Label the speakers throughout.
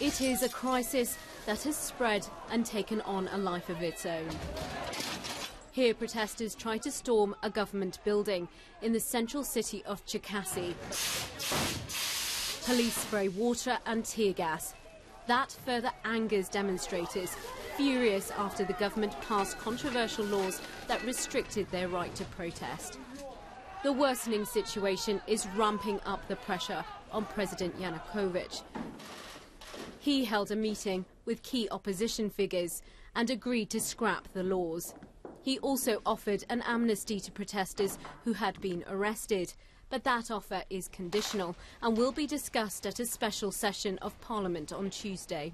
Speaker 1: It is a crisis that has spread and taken on a life of its own. Here, protesters try to storm a government building in the central city of Cherkasy. Police spray water and tear gas. That further angers demonstrators, furious after the government passed controversial laws that restricted their right to protest. The worsening situation is ramping up the pressure on President Yanukovych. He held a meeting with key opposition figures and agreed to scrap the laws. He also offered an amnesty to protesters who had been arrested, but that offer is conditional and will be discussed at a special session of Parliament on Tuesday.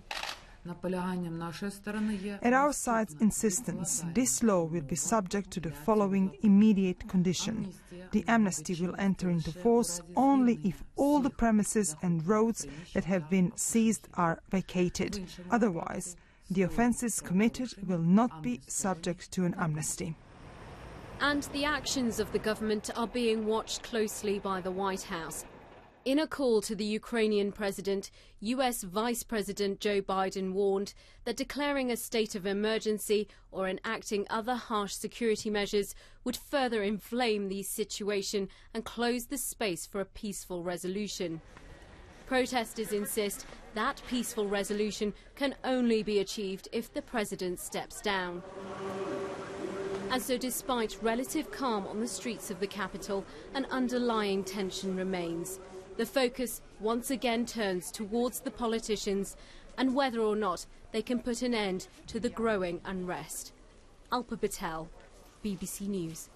Speaker 2: At our side's insistence, this law will be subject to the following immediate condition. The amnesty will enter into force only if all the premises and roads that have been seized are vacated. Otherwise, the offences committed will not be subject to an amnesty.
Speaker 1: And the actions of the government are being watched closely by the White House. In a call to the Ukrainian president, US Vice President Joe Biden warned that declaring a state of emergency or enacting other harsh security measures would further inflame the situation and close the space for a peaceful resolution. Protesters insist that peaceful resolution can only be achieved if the president steps down. And so despite relative calm on the streets of the capital, an underlying tension remains. The focus once again turns towards the politicians and whether or not they can put an end to the growing unrest. Alpa Patel, BBC News.